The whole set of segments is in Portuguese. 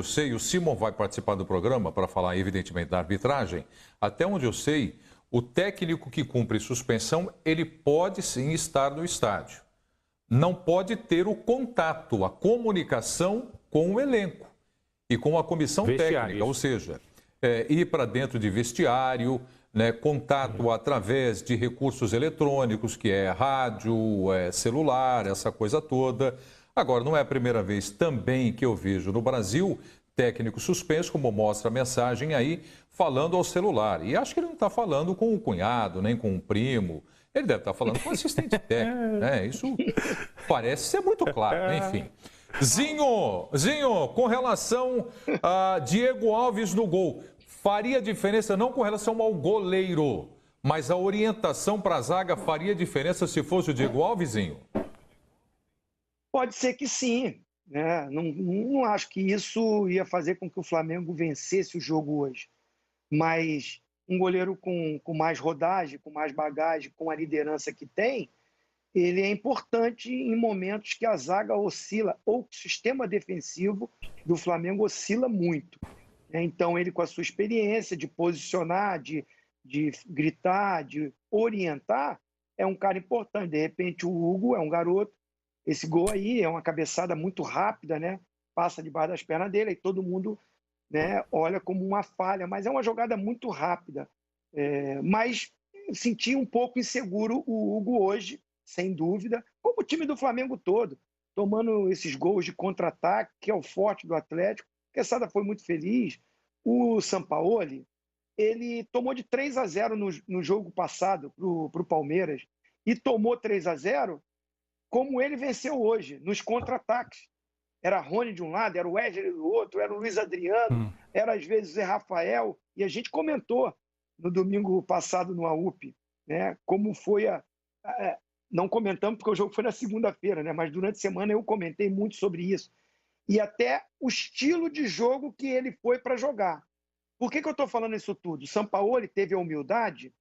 Eu sei, o Simon vai participar do programa para falar, evidentemente, da arbitragem. Até onde eu sei, o técnico que cumpre suspensão, ele pode sim estar no estádio. Não pode ter o contato, a comunicação com o elenco e com a comissão técnica, ou seja, ir para dentro de vestiário, né, contato através de recursos eletrônicos, que é rádio, celular, essa coisa toda. Agora, não é a primeira vez também que eu vejo no Brasil técnico suspenso, como mostra a mensagem aí, falando ao celular. E acho que ele não está falando com o cunhado, nem com o primo. Ele deve estar falando com o assistente técnico, né? Isso parece ser muito claro, enfim. Zinho, com relação a Diego Alves no gol, faria diferença não com relação ao goleiro, mas a orientação para a zaga faria diferença se fosse o Diego Alves, Zinho? Pode ser que sim, né? Não acho que isso ia fazer com que o Flamengo vencesse o jogo hoje. Mas um goleiro com mais rodagem, com mais bagagem, com a liderança que tem, ele é importante em momentos que a zaga oscila, ou que o sistema defensivo do Flamengo oscila muito. Então, ele com a sua experiência de posicionar, de gritar, de orientar, é um cara importante. De repente, o Hugo é um garoto. Esse gol aí é uma cabeçada muito rápida, né? Passa debaixo das pernas dele e todo mundo, né, olha como uma falha. Mas é uma jogada muito rápida. Mas senti um pouco inseguro o Hugo hoje, sem dúvida, como o time do Flamengo todo, tomando esses gols de contra-ataque, que é o forte do Atlético. A Quesada foi muito feliz. O Sampaoli, ele tomou de 3-0 no jogo passado para o Palmeiras e tomou 3-0 como ele venceu hoje, nos contra-ataques. Era Rony de um lado, era o Wesley do outro, era o Luiz Adriano, era às vezes o Zé Rafael, e a gente comentou no domingo passado no AUP, né, como foi não comentamos porque o jogo foi na segunda-feira, né, mas durante a semana eu comentei muito sobre isso. E até o estilo de jogo que ele foi para jogar. Por que eu estou falando isso tudo? O Sampaoli teve a humildade,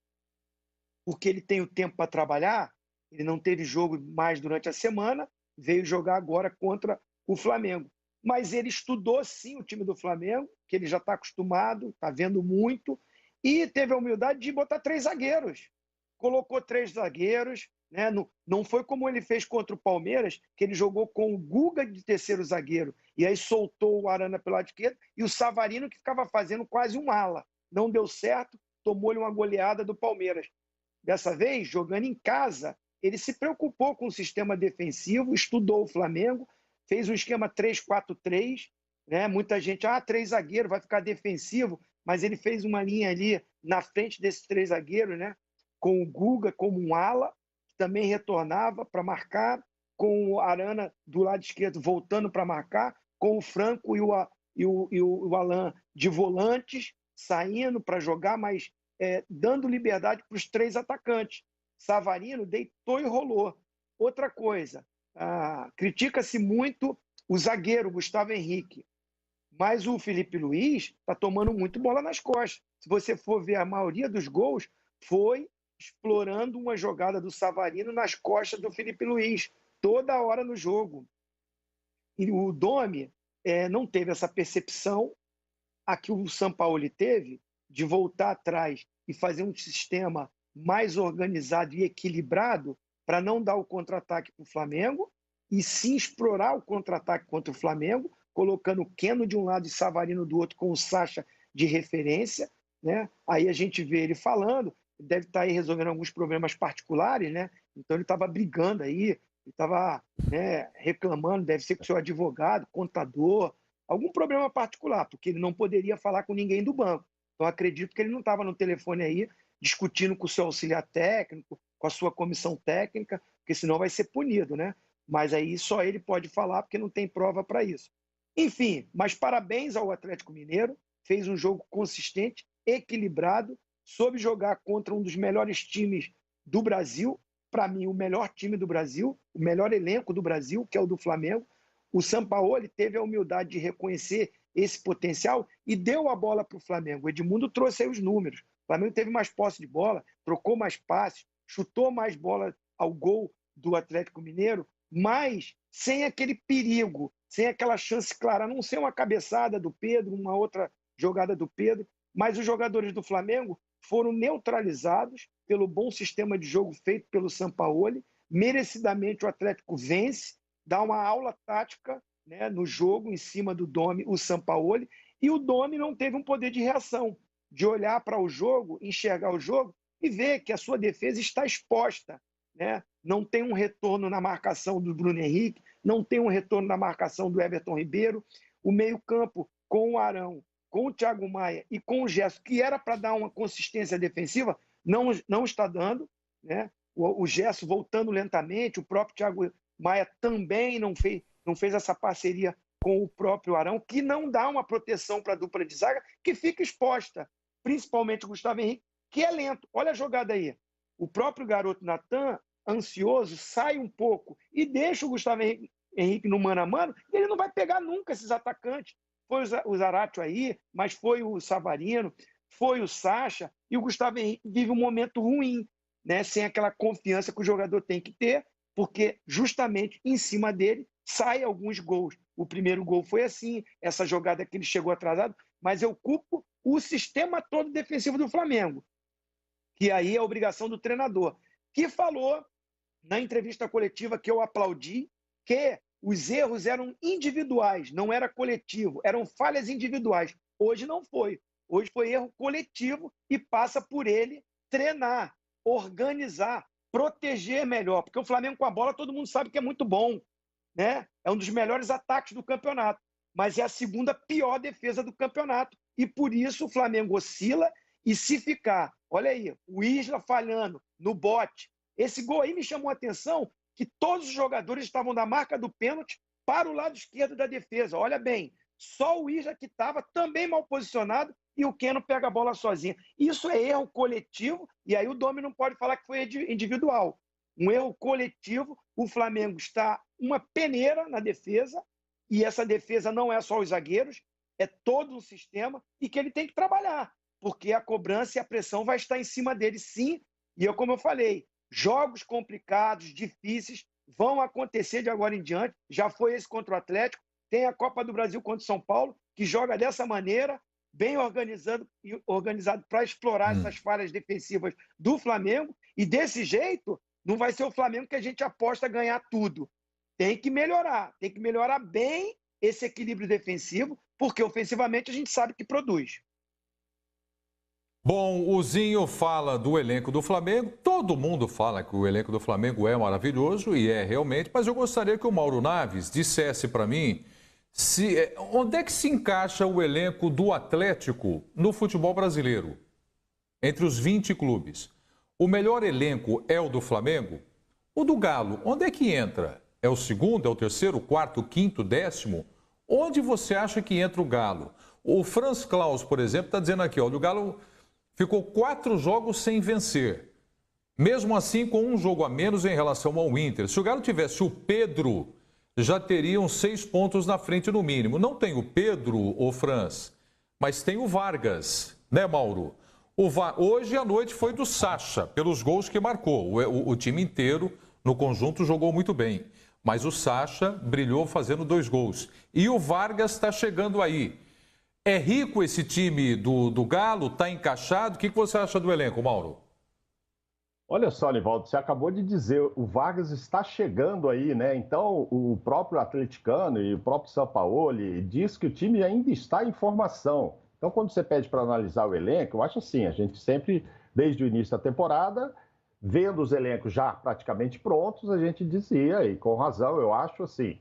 porque ele tem o tempo para trabalhar, ele não teve jogo mais durante a semana, veio jogar agora contra o Flamengo. Mas ele estudou sim o time do Flamengo, que ele já está acostumado, está vendo muito, e teve a humildade de botar 3 zagueiros. Colocou 3 zagueiros, né? Não foi como ele fez contra o Palmeiras, que ele jogou com o Guga de terceiro zagueiro, e aí soltou o Arana pelo lado esquerdo, e o Savarino que ficava fazendo quase um ala. Não deu certo, tomou-lhe uma goleada do Palmeiras. Dessa vez, jogando em casa, ele se preocupou com o sistema defensivo, estudou o Flamengo, fez um esquema 3-4-3, né? Muita gente, 3 zagueiros, vai ficar defensivo, mas ele fez uma linha ali na frente desses 3 zagueiros, né? Com o Guga como um ala, que também retornava para marcar, com o Arana do lado esquerdo voltando para marcar, com o Franco e o Alan de volantes, saindo para jogar, mas dando liberdade para os 3 atacantes. Savarino deitou e rolou. Outra coisa, critica-se muito o zagueiro Gustavo Henrique, mas o Felipe Luiz está tomando muito bola nas costas. Se você for ver, a maioria dos gols foi explorando uma jogada do Savarino nas costas do Felipe Luiz, toda hora no jogo. E o Domi não teve essa percepção a que o Sampaoli teve de voltar atrás e fazer um sistema mais organizado e equilibrado para não dar o contra-ataque para o Flamengo e sim explorar o contra-ataque contra o Flamengo, colocando o Keno de um lado e Savarino do outro com o Sacha de referência, né? Aí a gente vê ele falando, deve estar aí resolvendo alguns problemas particulares, né? Então ele estava brigando aí, ele estava, né, reclamando, deve ser com o seu advogado, contador, algum problema particular, porque ele não poderia falar com ninguém do banco. Então acredito que ele não estava no telefone aí discutindo com o seu auxiliar técnico, com a sua comissão técnica, porque senão vai ser punido, né? Mas aí só ele pode falar, porque não tem prova para isso. Enfim, mas parabéns ao Atlético Mineiro, fez um jogo consistente, equilibrado, soube jogar contra um dos melhores times do Brasil, para mim o melhor time do Brasil, o melhor elenco do Brasil, que é o do Flamengo. O Sampaoli teve a humildade de reconhecer esse potencial e deu a bola para o Flamengo. O Edmundo trouxe aí os números. O Flamengo teve mais posse de bola, trocou mais passes, chutou mais bola ao gol do Atlético Mineiro, mas sem aquele perigo sem aquela chance clara, a não ser uma cabeçada do Pedro, uma outra jogada do Pedro, mas os jogadores do Flamengo foram neutralizados pelo bom sistema de jogo feito pelo Sampaoli. Merecidamente o Atlético vence, dá uma aula tática, né, no jogo em cima do Domi, o Sampaoli, e o Domi não teve um poder de reação, de olhar para o jogo, enxergar o jogo e ver que a sua defesa está exposta, né? Não tem um retorno na marcação do Bruno Henrique, não tem um retorno na marcação do Everton Ribeiro, o meio-campo com o Arão, com o Thiago Maia e com o Gerson, que era para dar uma consistência defensiva, não está dando, né? O Gerson voltando lentamente, o próprio Thiago Maia também não fez essa parceria com o próprio Arão, que não dá uma proteção para a dupla de zaga, que fica exposta, principalmente o Gustavo Henrique, que é lento. Olha a jogada aí. O próprio garoto Natan, ansioso, sai um pouco e deixa o Gustavo Henrique no mano a mano, e ele não vai pegar nunca esses atacantes. Foi o Zaratio aí, mas foi o Savarino, foi o Sacha, e o Gustavo Henrique vive um momento ruim, né? Sem aquela confiança que o jogador tem que ter, porque justamente em cima dele saem alguns gols. O primeiro gol foi assim, essa jogada que ele chegou atrasado, mas eu culpo o sistema todo defensivo do Flamengo, que aí é a obrigação do treinador, que falou na entrevista coletiva, que eu aplaudi, que os erros eram individuais, não era coletivo, eram falhas individuais. Hoje não foi. Hoje foi erro coletivo e passa por ele treinar, organizar, proteger melhor, porque o Flamengo com a bola todo mundo sabe que é muito bom, né? É um dos melhores ataques do campeonato, mas é a segunda pior defesa do campeonato, e por isso o Flamengo oscila, e se ficar, olha aí, o Isla falhando no bote, esse gol aí me chamou a atenção, que todos os jogadores estavam da marca do pênalti para o lado esquerdo da defesa, olha bem, só o Isla que estava também mal posicionado, e o Keno pega a bola sozinho. Isso é erro coletivo, e aí o Domi não pode falar que foi individual. Um erro coletivo, o Flamengo está uma peneira na defesa, e essa defesa não é só os zagueiros, é todo um sistema, e que ele tem que trabalhar, porque a cobrança e a pressão vai estar em cima dele sim, e eu, como eu falei, jogos complicados, difíceis, vão acontecer de agora em diante, já foi esse contra o Atlético, tem a Copa do Brasil contra o São Paulo, que joga dessa maneira, bem organizado para explorar essas falhas defensivas do Flamengo, e desse jeito não vai ser o Flamengo que a gente aposta a ganhar tudo. Tem que melhorar bem esse equilíbrio defensivo, porque ofensivamente a gente sabe que produz. Bom, o Zinho fala do elenco do Flamengo, todo mundo fala que o elenco do Flamengo é maravilhoso, e é realmente, mas eu gostaria que o Mauro Naves dissesse para mim onde é que se encaixa o elenco do Atlético no futebol brasileiro, entre os 20 clubes. O melhor elenco é o do Flamengo? O do Galo, onde é que entra? É o segundo, é o terceiro, o quarto, o quinto, décimo? Onde você acha que entra o Galo? O Franz Klaus, por exemplo, está dizendo aqui, o Galo ficou 4 jogos sem vencer. Mesmo assim, com um jogo a menos em relação ao Inter. Se o Galo tivesse o Pedro, já teriam 6 pontos na frente no mínimo. Não tem o Pedro, o Franz, mas tem o Vargas, né, Mauro? Hoje à noite foi do Sacha, pelos gols que marcou. O time inteiro, no conjunto, jogou muito bem. Mas o Sacha brilhou fazendo 2 gols. E o Vargas está chegando aí. É rico esse time do Galo? Está encaixado? O que você acha do elenco, Mauro? Olha só, Nivaldo, você acabou de dizer, o Vargas está chegando aí, né? Então, o próprio atleticano e o próprio Sampaoli diz que o time ainda está em formação. Então, quando você pede para analisar o elenco, eu acho assim, a gente sempre, desde o início da temporada, vendo os elencos já praticamente prontos, a gente dizia, e com razão, eu acho assim,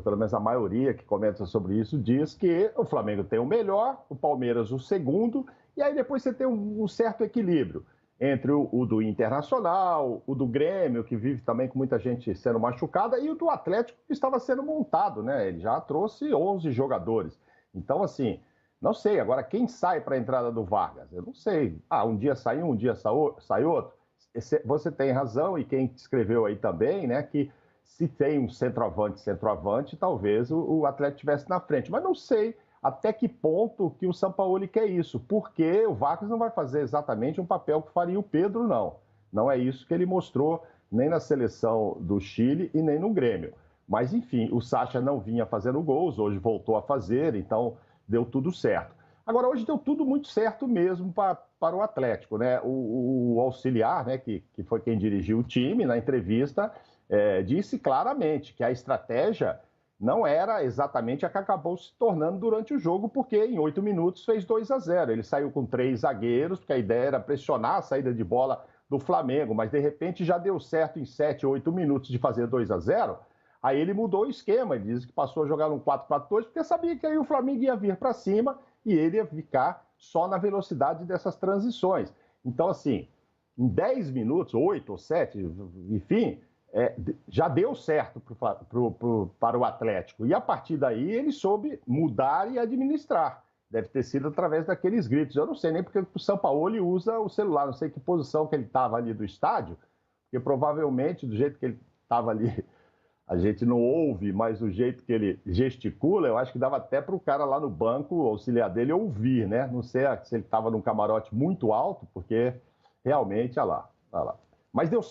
pelo menos a maioria que comenta sobre isso, diz que o Flamengo tem o melhor, o Palmeiras o segundo, e aí depois você tem um certo equilíbrio entre o do Internacional, o do Grêmio, que vive também com muita gente sendo machucada, e o do Atlético, que estava sendo montado, né? Ele já trouxe 11 jogadores. Então, assim, não sei. Agora, quem sai para a entrada do Vargas? Eu não sei. Um dia sai um dia sai outro. Você tem razão, e quem escreveu aí também, né, que se tem um centroavante, talvez o Atlético estivesse na frente. Mas não sei até que ponto que o Sampaoli quer isso, porque o Vargas não vai fazer exatamente um papel que faria o Pedro, não. Não é isso que ele mostrou nem na seleção do Chile e nem no Grêmio. Mas, enfim, o Sacha não vinha fazendo gols, hoje voltou a fazer, então deu tudo certo. Agora, hoje deu tudo muito certo mesmo para o Atlético, né? O auxiliar, né, que foi quem dirigiu o time, na entrevista, disse claramente que a estratégia não era exatamente a que acabou se tornando durante o jogo, porque em 8 minutos fez 2-0. Ele saiu com 3 zagueiros, porque a ideia era pressionar a saída de bola do Flamengo, mas de repente já deu certo em 7, 8 minutos de fazer 2-0. Aí ele mudou o esquema, ele disse que passou a jogar no 4-4-2, porque sabia que aí o Flamengo ia vir para cima e ele ia ficar só na velocidade dessas transições. Então, assim, em 10 minutos, 8 ou 7, enfim, já deu certo para o Atlético. E a partir daí ele soube mudar e administrar. Deve ter sido através daqueles gritos. Eu não sei nem porque o Sampaoli usa o celular, não sei que posição que ele estava ali do estádio, porque provavelmente, do jeito que ele estava ali, a gente não ouve, mas o jeito que ele gesticula, eu acho que dava até para o cara lá no banco, o auxiliar dele, ouvir, né? Não sei se ele estava num camarote muito alto, porque realmente, olha lá. Mas deu